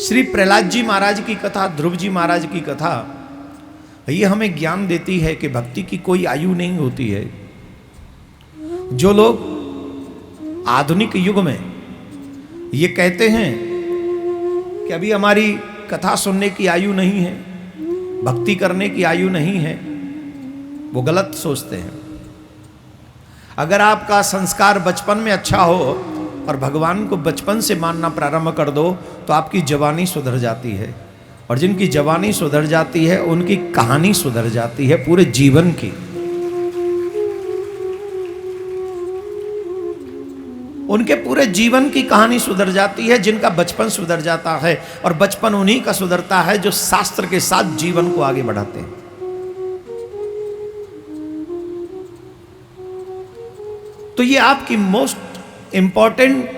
श्री प्रहलाद जी महाराज की कथा, ध्रुव जी महाराज की कथा, ये हमें ज्ञान देती है कि भक्ति की कोई आयु नहीं होती है। जो लोग आधुनिक युग में ये कहते हैं कि अभी हमारी कथा सुनने की आयु नहीं है, भक्ति करने की आयु नहीं है, वो गलत सोचते हैं। अगर आपका संस्कार बचपन में अच्छा हो और भगवान को बचपन से मानना प्रारंभ कर दो तो आपकी जवानी सुधर जाती है, और जिनकी जवानी सुधर जाती है उनकी कहानी सुधर जाती है पूरे जीवन की। उनके पूरे जीवन की कहानी सुधर जाती है जिनका बचपन सुधर जाता है, और बचपन उन्हीं का सुधरता है जो शास्त्र के साथ जीवन को आगे बढ़ाते हैं। तो ये आपकी मोस्ट इंपॉर्टेंट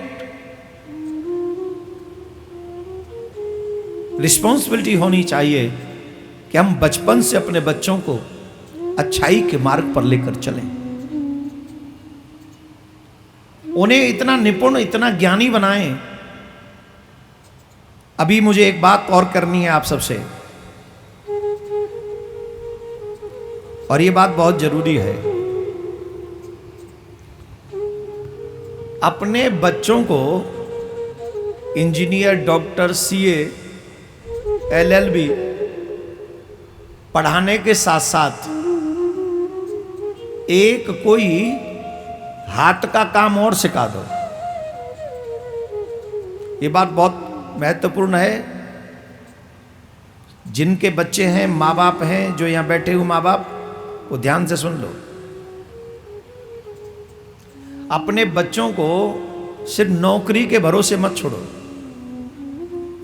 रिस्पॉन्सिबिलिटी होनी चाहिए कि हम बचपन से अपने बच्चों को अच्छाई के मार्ग पर लेकर चलें, उन्हें इतना निपुण, इतना ज्ञानी बनाएं। अभी मुझे एक बात और करनी है आप सबसे, और ये बात बहुत जरूरी है। अपने बच्चों को इंजीनियर, डॉक्टर, सीए, एलएलबी पढ़ाने के साथ साथ एक कोई हाथ का काम और सिखा दो। ये बात बहुत महत्वपूर्ण है। जिनके बच्चे हैं, माँ बाप हैं, जो यहां बैठे हुए माँ बाप, वो ध्यान से सुन लो। अपने बच्चों को सिर्फ नौकरी के भरोसे मत छोड़ो।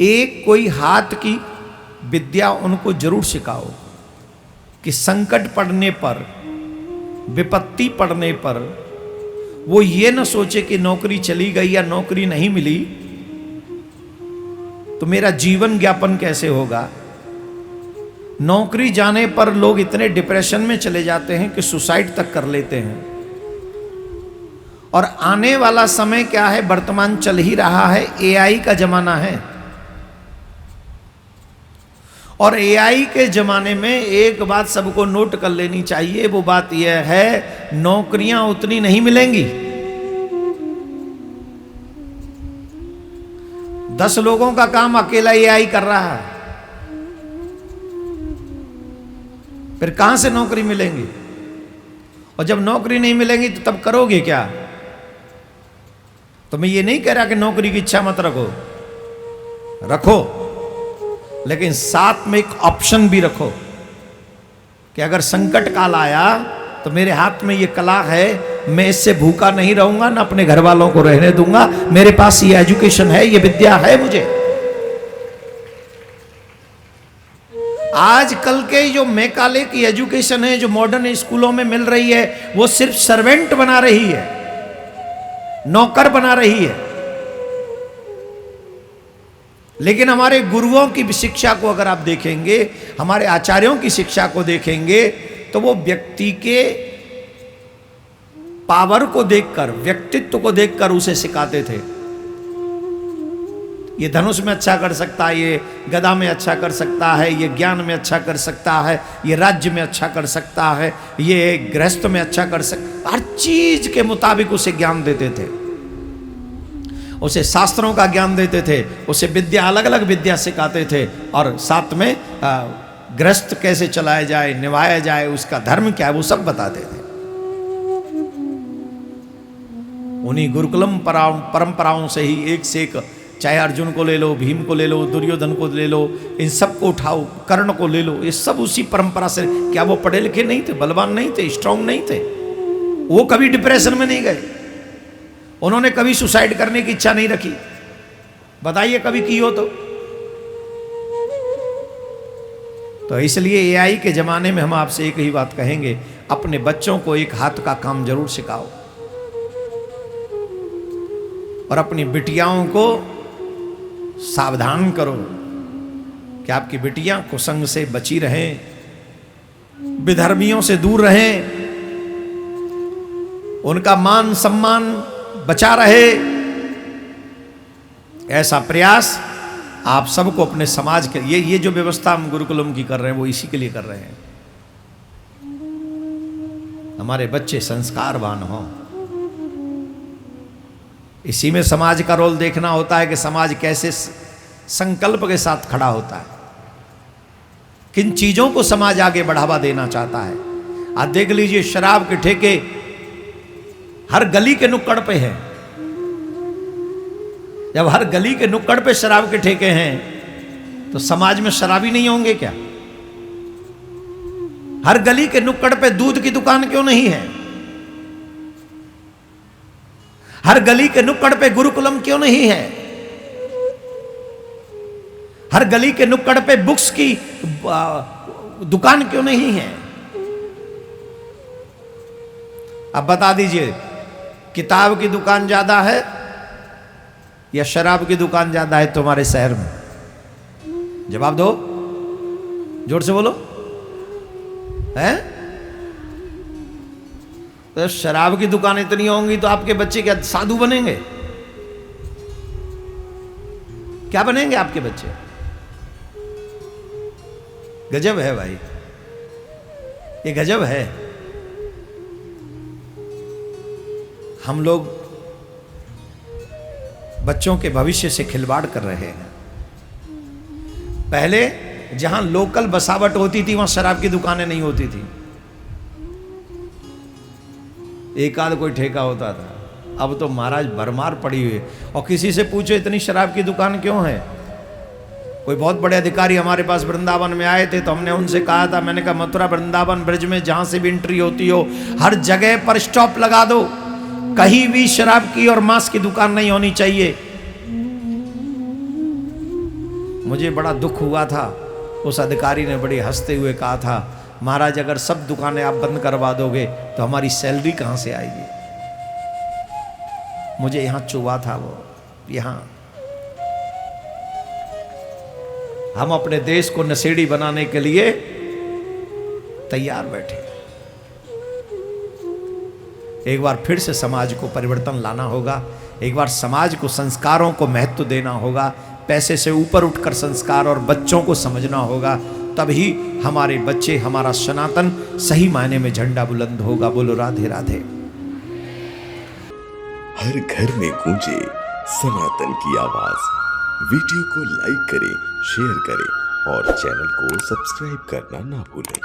एक कोई हाथ की विद्या उनको जरूर सिखाओ कि संकट पड़ने पर, विपत्ति पड़ने पर वो ये न सोचे कि नौकरी चली गई या नौकरी नहीं मिली तो मेरा जीवन यापन कैसे होगा। नौकरी जाने पर लोग इतने डिप्रेशन में चले जाते हैं कि सुसाइड तक कर लेते हैं। और आने वाला समय क्या है, वर्तमान चल ही रहा है, एआई का जमाना है। और एआई के जमाने में एक बात सबको नोट कर लेनी चाहिए, वो बात यह है, नौकरियां उतनी नहीं मिलेंगी। 10 लोगों का काम अकेला एआई कर रहा है, फिर कहां से नौकरी मिलेंगी? और जब नौकरी नहीं मिलेंगी तो तब करोगे क्या? तो मैं ये नहीं कह रहा कि नौकरी की इच्छा मत रखो, रखो, लेकिन साथ में एक ऑप्शन भी रखो कि अगर संकट काल आया तो मेरे हाथ में ये कला है, मैं इससे भूखा नहीं रहूंगा, ना अपने घर वालों को रहने दूंगा, मेरे पास ये एजुकेशन है, ये विद्या है मुझे। आजकल के जो मैकाले की एजुकेशन है, जो मॉडर्न स्कूलों में मिल रही है, वो सिर्फ सर्वेंट बना रही है, नौकर बना रही है। लेकिन हमारे गुरुओं की शिक्षा को अगर आप देखेंगे, हमारे आचार्यों की शिक्षा को देखेंगे, तो वो व्यक्ति के पावर को देखकर, व्यक्तित्व को देखकर उसे सिखाते थे। ये धनुष में अच्छा कर सकता है, ये गदा में अच्छा कर सकता है, ये ज्ञान में अच्छा कर सकता है, ये राज्य में अच्छा कर सकता है, ये गृहस्थ में अच्छा कर सकता, हर चीज के मुताबिक उसे ज्ञान देते थे, उसे शास्त्रों का ज्ञान देते थे, उसे विद्या, अलग अलग विद्या सिखाते थे, और साथ में गृहस्थ कैसे चलाया जाए, निभाया जाए, उसका धर्म क्या है, वो सब बताते थे। उन्हीं गुरुकुलम परंपराओं से ही एक से एक, चाहे अर्जुन को ले लो, भीम को ले लो, दुर्योधन को ले लो, इन सब को उठाओ, कर्ण को ले लो, ये सब उसी परंपरा से। क्या वो पढ़े लिखे नहीं थे, बलवान नहीं थे, स्ट्रांग नहीं थे? वो कभी डिप्रेशन में नहीं गए, उन्होंने कभी सुसाइड करने की इच्छा नहीं रखी। बताइए कभी की हो तो इसलिए एआई के जमाने में हम आपसे एक ही बात कहेंगे, अपने बच्चों को एक हाथ का काम जरूर सिखाओ, और अपनी बिटियाओं को सावधान करो कि आपकी बिटियां कुसंग से बची रहें, विधर्मियों से दूर रहें, उनका मान सम्मान बचा रहे। ऐसा प्रयास आप सबको अपने समाज के ये जो व्यवस्था हम गुरुकुलम की कर रहे हैं वो इसी के लिए कर रहे हैं, हमारे बच्चे संस्कारवान हों। इसी में समाज का रोल देखना होता है कि समाज कैसे संकल्प के साथ खड़ा होता है, किन चीजों को समाज आगे बढ़ावा देना चाहता है। आप देख लीजिए, शराब के ठेके हर गली के नुक्कड़ पे हैं। जब हर गली के नुक्कड़ पे शराब के ठेके हैं तो समाज में शराबी नहीं होंगे क्या? हर गली के नुक्कड़ पे दूध की दुकान क्यों नहीं है? हर गली के नुक्कड़ पे गुरुकुलम क्यों नहीं है? हर गली के नुक्कड़ पे बुक्स की दुकान क्यों नहीं है? अब बता दीजिए, किताब की दुकान ज्यादा है या शराब की दुकान ज्यादा है तुम्हारे शहर में? जवाब दो, जोर से बोलो। हैं? तो शराब की दुकान इतनी होंगी तो आपके बच्चे क्या साधु बनेंगे? क्या बनेंगे आपके बच्चे? गजब है भाई, ये गजब है। हम लोग बच्चों के भविष्य से खिलवाड़ कर रहे हैं। पहले जहां लोकल बसावट होती थी वहां शराब की दुकानें नहीं होती थी, एक आध कोई ठेका होता था। अब तो महाराज भरमार पड़ी हुई है। और किसी से पूछो इतनी शराब की दुकान क्यों है? कोई बहुत बड़े अधिकारी हमारे पास वृंदावन में आए थे तो हमने उनसे कहा था, मैंने कहा मथुरा वृंदावन ब्रिज में जहां से भी एंट्री होती हो हर जगह पर स्टॉप लगा दो, कहीं भी शराब की और मांस की दुकान नहीं होनी चाहिए। मुझे बड़ा दुख हुआ था, उस अधिकारी ने बड़े हंसते हुए कहा था, महाराज अगर सब दुकानें आप बंद करवा दोगे तो हमारी सैलरी कहां से आएगी? मुझे यहां चुभा था वो। यहां हम अपने देश को नशेड़ी बनाने के लिए तैयार बैठे। एक बार फिर से समाज को परिवर्तन लाना होगा, एक बार समाज को संस्कारों को महत्व देना होगा, पैसे से ऊपर उठकर संस्कार और बच्चों को समझना होगा, तभी हमारे बच्चे, हमारा सनातन सही मायने में झंडा बुलंद होगा। बोलो राधे राधे। हर घर में गूंजे सनातन की आवाज। वीडियो को लाइक करें, शेयर करें और चैनल को सब्सक्राइब करना ना भूलें।